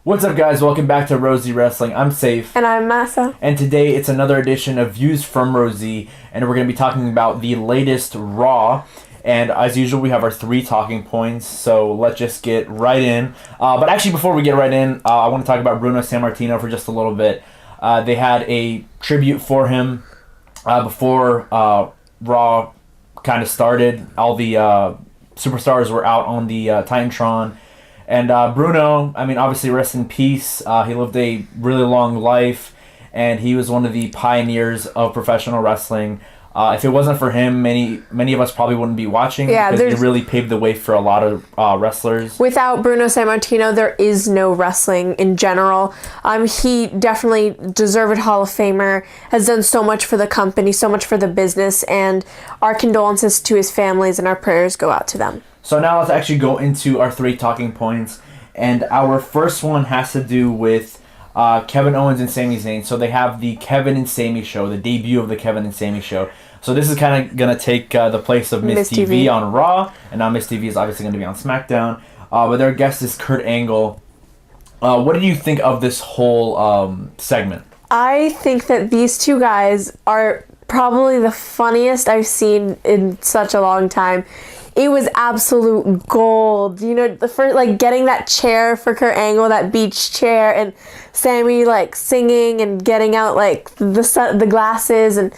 What's up, guys? Welcome back to Rosie Wrestling. I'm Safe. And I'm Massa. And today it's another edition of Views from Rosie, and we're going to be talking about the latest Raw. And as usual, we have our 3 talking points, so let's just get right in. But actually, before we get right in, I want to talk about Bruno Sammartino for just a little bit. They had a tribute for him before Raw kind of started. All the superstars were out on the Titantron. And Bruno, I mean, obviously, rest in peace. He lived a really long life, and he was one of the pioneers of professional wrestling. If it wasn't for him, many of us probably wouldn't be watching, because he really paved the way for a lot of wrestlers. Without Bruno Sammartino, there is no wrestling in general. He definitely deserved Hall of Famer, has done so much for the company, so much for the business, and our condolences to his families and our prayers go out to them. So now let's actually go into our 3 talking points, and our first one has to do with Kevin Owens and Sami Zayn. So they have the Kevin and Sami show, the debut of the Kevin and Sami show. So this is kind of going to take the place of Miss TV on Raw, and now Miss TV is obviously going to be on SmackDown. But their guest is Kurt Angle. What did you think of this whole segment? I think that these two guys are probably the funniest I've seen in such a long time. It was absolute gold. You know, the first, getting that chair for Kurt Angle, that beach chair, and Sami singing and getting out the glasses, and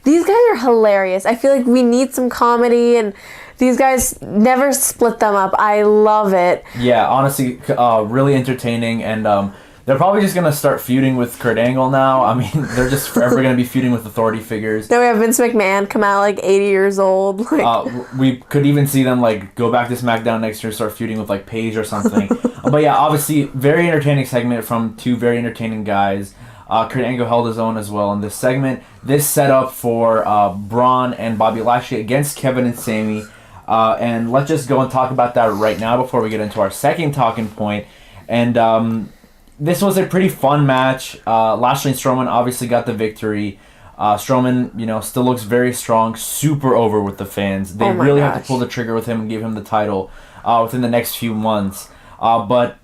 these guys are hilarious. I feel like we need some comedy, and these guys never split them up. I love it. Yeah, honestly, really entertaining, and they're probably just going to start feuding with Kurt Angle now. I mean, they're just forever going to be feuding with authority figures. Now we have Vince McMahon come out 80 years old. We could even see them go back to SmackDown next year and start feuding with Paige or something. But yeah, obviously, very entertaining segment from 2 very entertaining guys. Kurt Angle held his own as well in this segment. This set up for Braun and Bobby Lashley against Kevin and Sami. And let's just go and talk about that right now before we get into our second talking point. And this was a pretty fun match. Lashley and Strowman obviously got the victory. Strowman, still looks very strong, super over with the fans. They really have to pull the trigger with him and give him the title within the next few months. But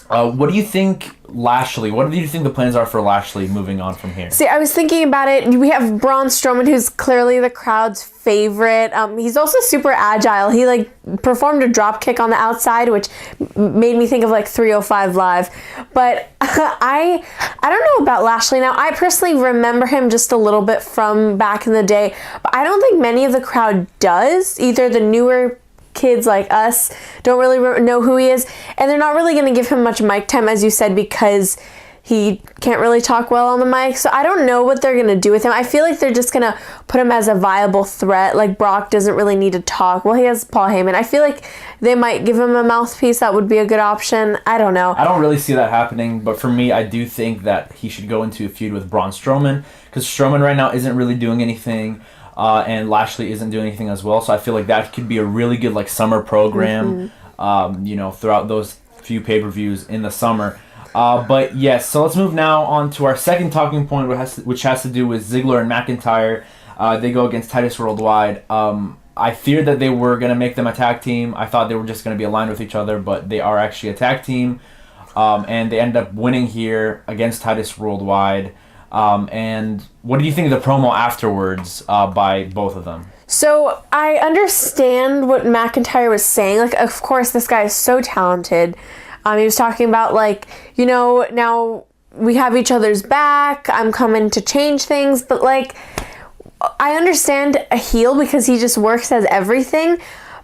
what do you think, Lashley? What do you think the plans are for Lashley moving on from here? See, I was thinking about it. We have Braun Strowman, who's clearly the crowd's favorite. He's also super agile. He performed a drop kick on the outside, which made me think of 305 Live. But I don't know about Lashley now. I personally remember him just a little bit from back in the day, but I don't think many of the crowd does. Either the newer kids like us don't really know who he is, and they're not really going to give him much mic time, as you said, because he can't really talk well on the mic. So I don't know what they're going to do with him. I feel like they're just going to put him as a viable threat. Brock doesn't really need to talk. Well, he has Paul Heyman. I feel like they might give him a mouthpiece. That would be a good option. I don't know. I don't really see that happening, but for me, I do think that he should go into a feud with Braun Strowman, because Strowman right now isn't really doing anything. And Lashley isn't doing anything as well, so I feel like that could be a really good summer program, throughout those few pay-per-views in the summer. But yes, so let's move now on to our second talking point, which has to do with Ziggler and McIntyre. They go against Titus Worldwide. I feared that they were going to make them a tag team. I thought they were just going to be aligned with each other, but they are actually a tag team, and they end up winning here against Titus Worldwide. And what do you think of the promo afterwards by both of them? So I understand what McIntyre was saying. Of course, this guy is so talented. He was talking about now we have each other's back. I'm coming to change things. But I understand a heel because he just works as everything.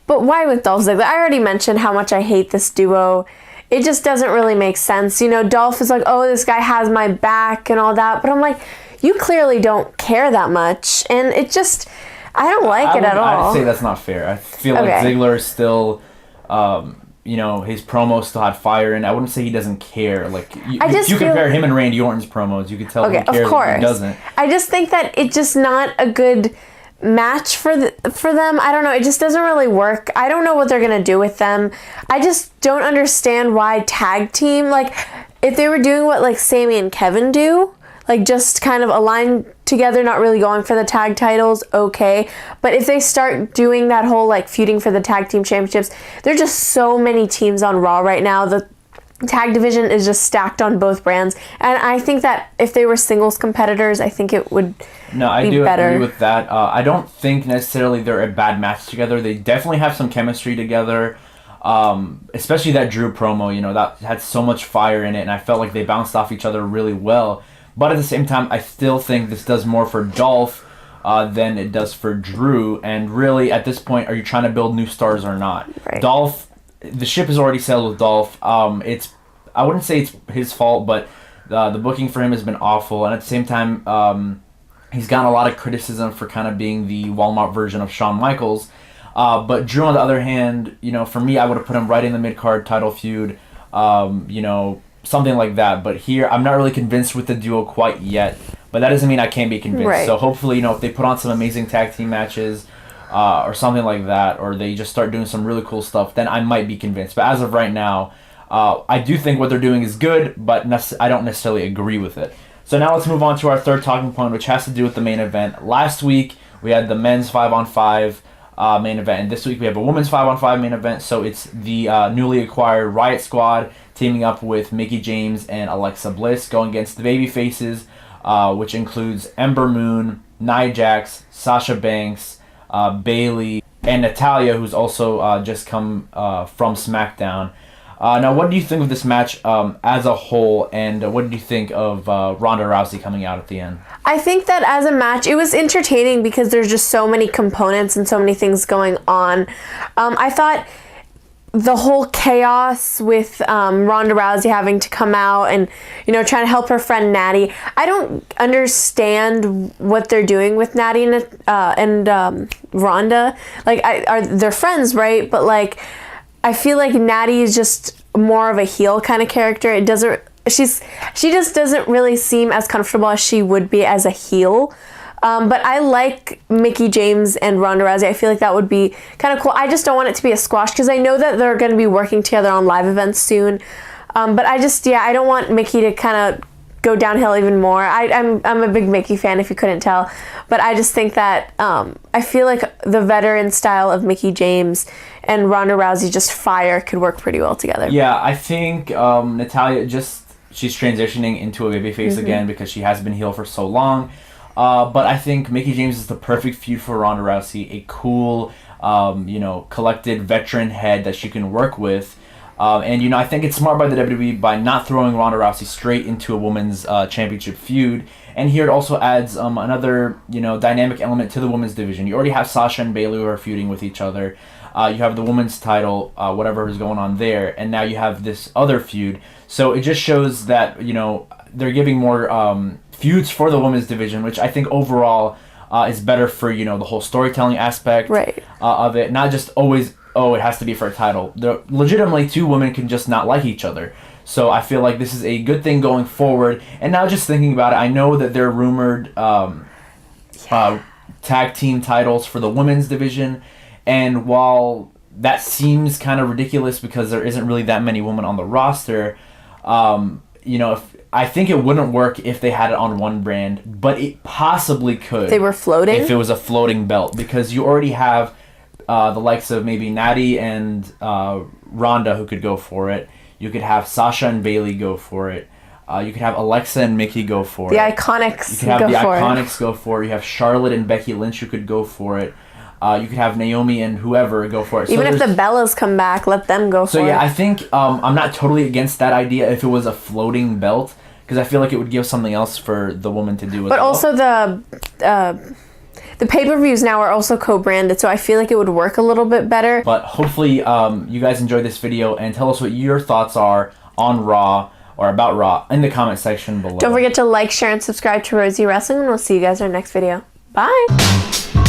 But why with Dolph Ziggler? I already mentioned how much I hate this duo. It just doesn't really make sense. Dolph is oh, this guy has my back and all that. But I'm you clearly don't care that much. And it just, I don't like it at all. I'd say that's not fair. I feel like Ziggler is still, his promos still had fire. And I wouldn't say he doesn't care. You compare him and Randy Orton's promos, you could tell he cares, but he doesn't. I just think that it's just not a good match for them. I don't know. It just doesn't really work. I don't know what they're going to do with them. I just don't understand why tag team. If they were doing what Sami and Kevin do, just kind of align together, not really going for the tag titles, okay. But if they start doing that whole feuding for the tag team championships, there are just so many teams on Raw right now. The tag division is just stacked on both brands, and I think that if they were singles competitors, I think it would be better. Agree with that. I don't think necessarily they're a bad match together. They definitely have some chemistry together, especially that Drew promo, that had so much fire in it, and I felt like they bounced off each other really well. But at the same time, I still think this does more for Dolph than it does for Drew, and really, at this point, are you trying to build new stars or not? Right. Dolph, the ship has already sailed with Dolph. I wouldn't say it's his fault, but the booking for him has been awful, and at the same time, he's gotten a lot of criticism for kind of being the Walmart version of Shawn Michaels. But Drew, on the other hand, for me, I would have put him right in the mid-card title feud, something like that. But here, I'm not really convinced with the duo quite yet, but that doesn't mean I can't be convinced. Right. So hopefully, if they put on some amazing tag team matches, or something like that, or they just start doing some really cool stuff, then I might be convinced. But as of right now, I do think what they're doing is good, but I don't necessarily agree with it. So now let's move on to our third talking point, which has to do with the main event. Last week, we had the men's 5-on-5 main event, and this week we have a women's 5-on-5 main event. So it's the newly acquired Riot Squad teaming up with Mickie James and Alexa Bliss going against the Babyfaces, which includes Ember Moon, Nia Jax, Sasha Banks, Bayley, and Natalya, who's also just come from SmackDown. Now, what do you think of this match as a whole, and what did you think of Ronda Rousey coming out at the end? I think that as a match, it was entertaining because there's just so many components and so many things going on. I thought the whole chaos with Ronda Rousey having to come out and, trying to help her friend Natty. I don't understand what they're doing with Natty and Ronda. They're friends, right? But, I feel like Natty is just more of a heel kind of character. She just doesn't really seem as comfortable as she would be as a heel. But I like Mickie James and Ronda Rousey. I feel like that would be kind of cool. I just don't want it to be a squash because I know that they're going to be working together on live events soon. But I don't want Mickie to kind of go downhill even more. I'm a big Mickie fan, if you couldn't tell. But I just think that I feel like the veteran style of Mickie James and Ronda Rousey, just fire, could work pretty well together. Yeah, I think Natalya she's transitioning into a babyface again because she has been heel for so long. But I think Mickie James is the perfect feud for Ronda Rousey, a cool, collected veteran head that she can work with. And I think it's smart by the WWE by not throwing Ronda Rousey straight into a women's championship feud. And here it also adds another, dynamic element to the women's division. You already have Sasha and Bayley who are feuding with each other. You have the women's title, whatever is going on there. And now you have this other feud. So it just shows that, they're giving more feuds for the women's division, which I think overall is better for, the whole storytelling aspect of it. Not just always, it has to be for a title. Legitimately, two women can just not like each other. So I feel like this is a good thing going forward. And now just thinking about it, I know that they're rumored tag team titles for the women's division. And while that seems kind of ridiculous because there isn't really that many women on the roster, I think it wouldn't work if they had it on one brand, but it possibly could. They were floating? If it was a floating belt, because you already have the likes of maybe Natty and Ronda who could go for it. You could have Sasha and Bayley go for it. You could have Alexa and Mickie go for it. The Iconics You could have the Iconics go for it. You have Charlotte and Becky Lynch who could go for it. You could have Naomi and whoever go for it. Even if the Bellas come back, let them go for it. So yeah, I think I'm not totally against that idea if it was a floating belt, because I feel like it would give something else for the woman to do. But also the pay-per-views now are also co-branded, so I feel like it would work a little bit better. But hopefully you guys enjoyed this video, and tell us what your thoughts are on Raw or about Raw in the comment section below. Don't forget to like, share, and subscribe to Rosie Wrestling, and we'll see you guys in our next video. Bye!